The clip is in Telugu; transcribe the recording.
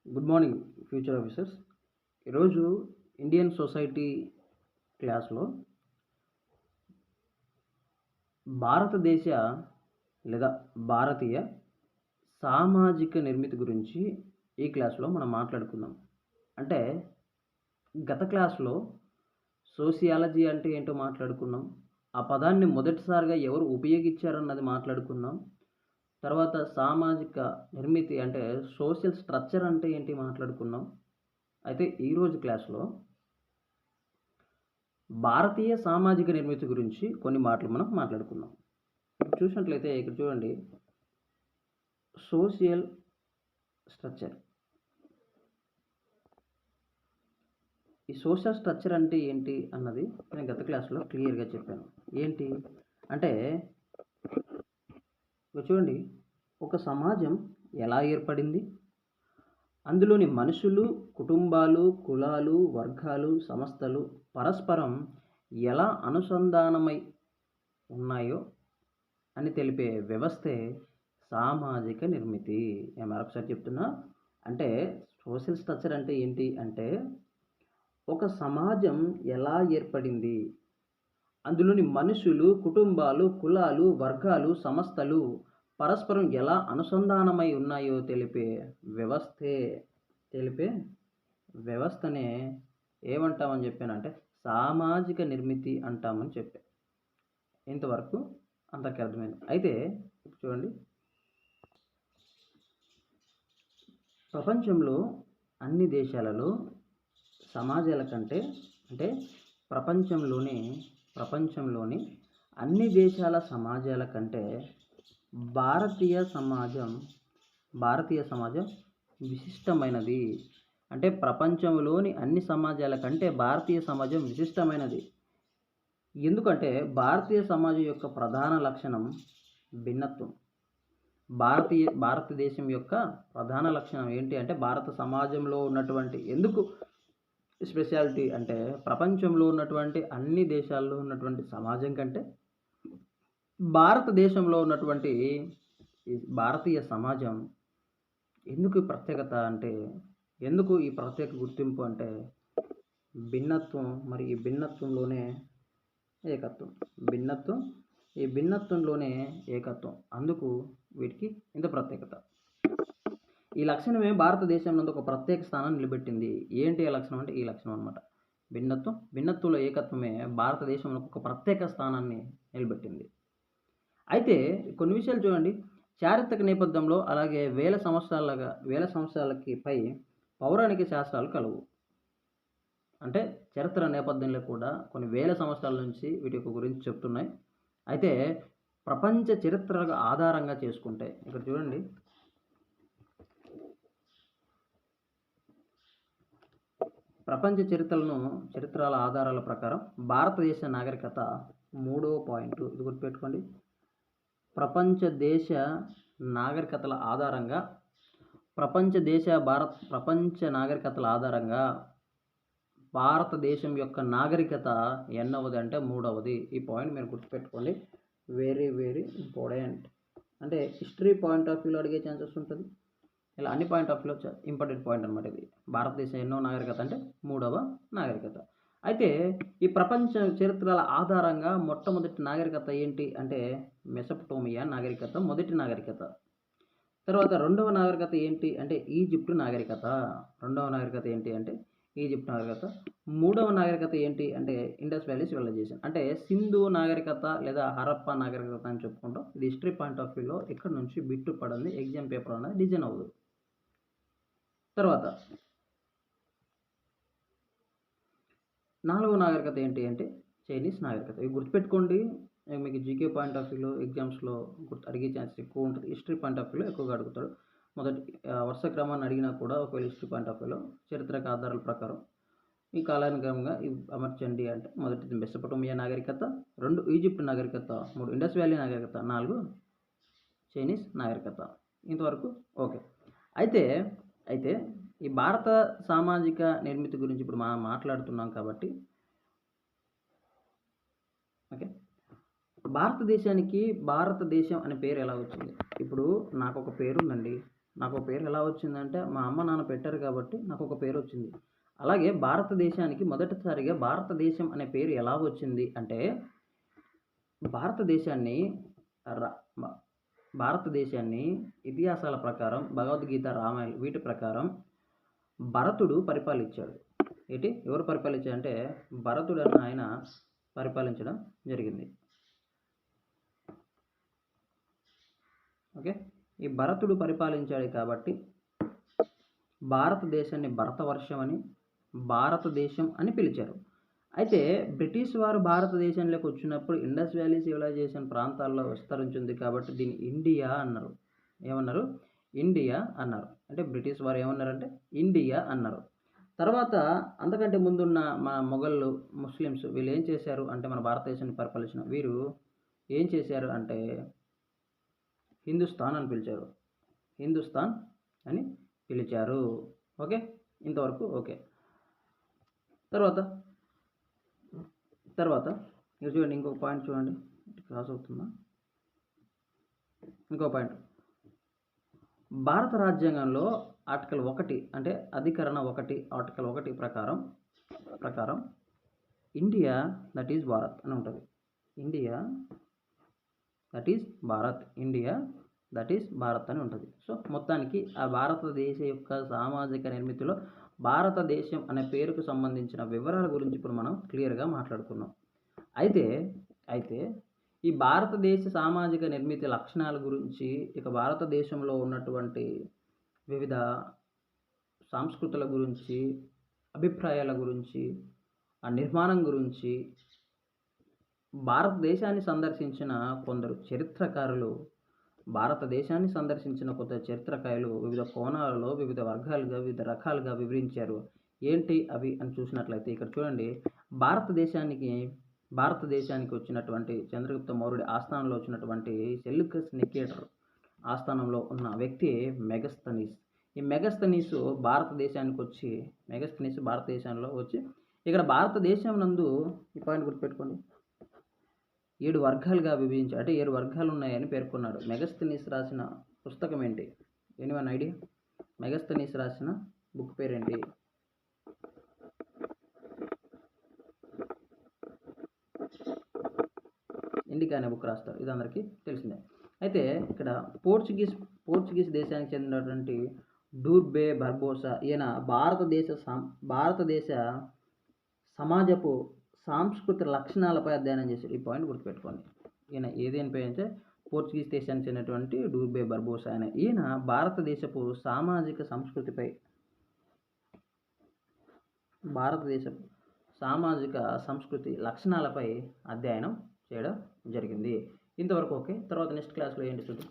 Good morning future officers. ఈరోజు ఇండియన్ సొసైటీ క్లాస్లో భారతదేశ లేదా భారతీయ సామాజిక నిర్మితి గురించి ఈ క్లాస్లో మనం మాట్లాడుకుందాం. అంటే గత క్లాస్లో సోషియాలజీ అంటే ఏంటో మాట్లాడుకున్నాం. ఆ పదాన్ని మొదటిసారిగా ఎవరు ఉపయోగించారన్నది మాట్లాడుకున్నాం. తర్వాత సామాజిక నిర్మితి అంటే సోషల్ స్ట్రక్చర్ అంటే ఏంటి మాట్లాడుకున్నాం. అయితే ఈరోజు క్లాస్లో భారతీయ సామాజిక నిర్మితి గురించి కొన్ని మాటలు మనం మాట్లాడుకుందాం. ఇప్పుడు చూసినట్లయితే ఇక్కడ చూడండి, సోషల్ స్ట్రక్చర్. ఈ సోషల్ స్ట్రక్చర్ అంటే ఏంటి అన్నది నేను గత క్లాస్లో క్లియర్గా చెప్పాను. ఏంటి అంటే ఇక్కడ చూడండి, ఒక సమాజం ఎలా ఏర్పడింది, అందులోని మనుషులు, కుటుంబాలు, కులాలు, వర్గాలు, సంస్థలు పరస్పరం ఎలా అనుసంధానమై ఉన్నాయో అని తెలిపే వ్యవస్థే సామాజిక నిర్మితి. నేను మరొకసారి చెప్తున్నా, అంటే సోషల్ స్ట్రక్చర్ అంటే ఏంటి అంటే ఒక సమాజం ఎలా ఏర్పడింది, అందులోని మనుషులు, కుటుంబాలు, కులాలు, వర్గాలు, సంస్థలు పరస్పరం ఎలా అనుసంధానమై ఉన్నాయో తెలిపే వ్యవస్థనే ఏమంటామని చెప్పానంటే సామాజిక నిర్మితి అంటామని చెప్పా. ఇంతవరకు అంతకు అర్థమైంది. అయితే చూడండి, ప్రపంచంలో అన్ని దేశాలలో సమాజాల కంటే అంటే ప్రపంచంలోని అన్ని దేశాల సమాజాల కంటే భారతీయ సమాజం విశిష్టమైనది. అంటే ప్రపంచంలోని అన్ని సమాజాల కంటే భారతీయ సమాజం విశిష్టమైనది. ఎందుకంటే భారతీయ సమాజం యొక్క ప్రధాన లక్షణం భిన్నత్వం. భారతదేశం యొక్క ప్రధాన లక్షణం ఏంటి అంటే భారత సమాజంలో ఉన్నటువంటి ఎందుకు స్పెషాలిటీ అంటే ప్రపంచంలో ఉన్నటువంటి అన్ని దేశాల్లో ఉన్నటువంటి సమాజం కంటే భారతదేశంలో ఉన్నటువంటి భారతీయ సమాజం ఎందుకు ప్రత్యేకత అంటే ఎందుకు ఈ ప్రత్యేక గుర్తింపు అంటే భిన్నత్వం, మరి ఈ భిన్నత్వంలోనే ఏకత్వం. ఈ భిన్నత్వంలోనే ఏకత్వం, అందుకు వీటికి ఇంత ప్రత్యేకత. ఈ లక్షణమే భారతదేశం నందు ఒక ప్రత్యేక స్థానాన్ని నిలబెట్టింది. ఏంటి ఆ లక్షణం అంటే ఈ లక్షణం అనమాట. భిన్నత్వంలో ఏకత్వమే భారతదేశంలో ఒక ప్రత్యేక స్థానాన్ని నిలబెట్టింది. అయితే కొన్ని విషయాలు చూడండి, చారిత్రక నేపథ్యంలో అలాగే వేల సంవత్సరాలకి పై పౌరాణిక శాస్త్రాలు కలవు. అంటే చరిత్ర నేపథ్యంలో కూడా కొన్ని వేల సంవత్సరాల నుంచి వీటి గురించి చెప్తున్నాయి. అయితే ప్రపంచ చరిత్ర ఆధారంగా చేసుకుంటే ఇక్కడ చూడండి, ప్రపంచ చరిత్రల ఆధారాల ప్రకారం భారతదేశ నాగరికత 3వ పాయింట్, ఇది గుర్తుపెట్టుకోండి. ప్రపంచ దేశ నాగరికతల ఆధారంగా ప్రపంచ నాగరికతల ఆధారంగా భారతదేశం యొక్క నాగరికత ఎన్నవది అంటే 3వది. ఈ పాయింట్ మీరు గుర్తుపెట్టుకోండి, వెరీ వెరీ ఇంపార్టెంట్. అంటే హిస్టరీ పాయింట్ ఆఫ్ వ్యూలో అడిగే ఛాన్సెస్ ఉంటుంది, ఇలా అన్ని పాయింట్ ఆఫ్ వ్యూలో ఇంపార్టెంట్ పాయింట్ అనమాట ఇది. భారతదేశం ఎన్నో నాగరికత అంటే 3వ నాగరికత. అయితే ఈ ప్రపంచ చరిత్రల ఆధారంగా మొట్టమొదటి నాగరికత ఏంటి అంటే మెసొపొటేమియా నాగరికత మొదటి నాగరికత. తర్వాత రెండవ నాగరికత ఏంటి అంటే ఈజిప్టు నాగరికత. మూడవ నాగరికత ఏంటి అంటే ఇండస్ వ్యాలీ సివిలైజేషన్. అంటే సింధు నాగరికత లేదా హరప్ప నాగరికత అని చెప్పుకుంటాం. ఇది హిస్టరీ పాయింట్ ఆఫ్ వ్యూలో ఇక్కడ నుంచి బిట్టు పడింది, ఎగ్జామ్ పేపర్ అనేది డిజైన్ అవ్వదు. తర్వాత 4వ నాగరికత ఏంటి అంటే చైనీస్ నాగరికత. ఇవి గుర్తుపెట్టుకోండి, మీకు జీకే పాయింట్ ఆఫ్ వ్యూలో ఎగ్జామ్స్లో అడిగే ఛాన్సెస్ ఎక్కువ ఉంటుంది. హిస్టరీ పాయింట్ ఆఫ్ వ్యూలో ఎక్కువగా అడుగుతాడు. మొదటి వరుస క్రమాన్ని అడిగినా కూడా ఒకవేళ హిస్టరీ పాయింట్ ఆఫ్ వ్యూలో చరిత్రక ఆధారాల ప్రకారం ఈ కాలానుగతంగా అమర్చండి అంటే మొదటిది మెసొపొటేమియా నాగరికత, 2 ఈజిప్ట్ నాగరికత, 3 ఇండస్ వ్యాలీ నాగరికత, 4 చైనీస్ నాగరికత. ఇంతవరకు ఓకే. అయితే ఈ భారత సామాజిక నిర్మితి గురించి ఇప్పుడు మనం మాట్లాడుతున్నాం కాబట్టి ఓకే, భారతదేశం అనే పేరు ఎలా వచ్చింది? ఇప్పుడు నాకు ఒక పేరు ఉందండి, నాకు ఒక పేరు ఎలా వచ్చిందంటే మా అమ్మ నాన్న పెట్టారు కాబట్టి నాకు ఒక పేరు వచ్చింది. అలాగే భారతదేశానికి మొదటిసారిగా భారతదేశం అనే పేరు ఎలా వచ్చింది అంటే భారతదేశాన్ని ర మ భారతదేశాన్ని ఇతిహాసాల ప్రకారం భగవద్గీత, రామాయణం వీటి ప్రకారం భరతుడు పరిపాలించాడు. ఎవరు పరిపాలించారంటే భరతుడు అన్న ఆయన పరిపాలించడం జరిగింది. ఓకే, ఈ భరతుడు పరిపాలించాడు కాబట్టి భారతదేశాన్ని భరతవర్షం అని, భారతదేశం అని పిలిచారు. అయితే బ్రిటిష్ వారు భారతదేశంలోకి వచ్చినప్పుడు ఇండస్ వ్యాలీ సివిలైజేషన్ ప్రాంతాల్లో విస్తరించింది కాబట్టి దీన్ని ఇండియా అన్నారు. ఏమన్నారు? ఇండియా అన్నారు. అంటే బ్రిటిష్ వారు ఏమన్నారంటే ఇండియా అన్నారు. తర్వాత అంతకంటే ముందున్న మన మొఘళ్ళు, ముస్లిమ్స్ వీళ్ళు ఏం చేశారు అంటే మన భారతదేశాన్ని పరిపాలించిన వీరు ఏం చేశారు అంటే హిందుస్థాన్ అని పిలిచారు. హిందుస్థాన్ అని పిలిచారు. ఓకే, ఇంతవరకు ఓకే. తర్వాత ఇక్కడ చూడండి, ఇంకొక పాయింట్ చూడండి, క్రాస్ అవుతుందా? ఇంకో పాయింట్, భారత రాజ్యాంగంలో ఆర్టికల్ 1 అంటే అధికరణ 1 ఆర్టికల్ 1 ప్రకారం ఇండియా దట్ ఈజ్ భారత్ అని ఉంటుంది. India that is Bharat, India that is Bharat అని ఉంటుంది. సో మొత్తానికి ఆ భారతదేశ యొక్క సామాజిక నిర్మితిలో భారతదేశం అనే పేరుకు సంబంధించిన వివరాల గురించి ఇప్పుడు మనం క్లియర్గా మాట్లాడుకున్నాం. అయితే ఈ భారతదేశ సామాజిక నిర్మితి లక్షణాల గురించి, ఇక భారతదేశంలో ఉన్నటువంటి వివిధ సంస్కృతుల గురించి, అభిప్రాయాల గురించి, ఆ నిర్మాణం గురించి భారతదేశాన్ని సందర్శించిన కొందరు చరిత్రకారులు వివిధ కోణాలలో, వివిధ వర్గాలుగా, వివిధ రకాలుగా వివరించారు. ఏంటి అవి అని చూసినట్లయితే ఇక్కడ చూడండి, భారతదేశానికి వచ్చినటువంటి చంద్రగుప్త మౌర్యుడి ఆస్థానంలో వచ్చినటువంటి సెల్యూకస్ నికేటర్ ఆస్థానంలో ఉన్న వ్యక్తి మెగస్తనీస్. ఈ మెగస్తనీస్ భారతదేశంలో వచ్చి ఇక్కడ భారతదేశం నందు ఈ పాయింట్ గుర్తుపెట్టుకోండి, 7 వర్గాలుగా విభజించాడు. అంటే 7 వర్గాలు ఉన్నాయని పేర్కొన్నాడు. మెగస్తనీస్ రాసిన పుస్తకం ఏంటి? Anyone idea? మెగస్తనీస్ రాసిన బుక్ పేరేంటి? ఇండికా అనే బుక్ రాస్తారు, ఇది అందరికీ తెలిసిందే. అయితే ఇక్కడ పోర్చుగీస్ దేశానికి చెందినటువంటి డూర్బే బర్బోసా, ఈయన భారతదేశ సమాజపు సాంస్కృతిక లక్షణాలపై అధ్యయనం చేశాడు. ఈ పాయింట్ గుర్తుపెట్టుకోండి. ఈయన ఏదేనిపై అంటే పోర్చుగీస్ దేశానికి చెందినటువంటి డూర్బే బర్బోసా అనే ఈయన భారతదేశపు సామాజిక సంస్కృతి లక్షణాలపై అధ్యయనం చేయడం జరిగింది. ఇంతవరకు ఓకే. తర్వాత నెక్స్ట్ క్లాస్లో ఏంటి చూద్దాం.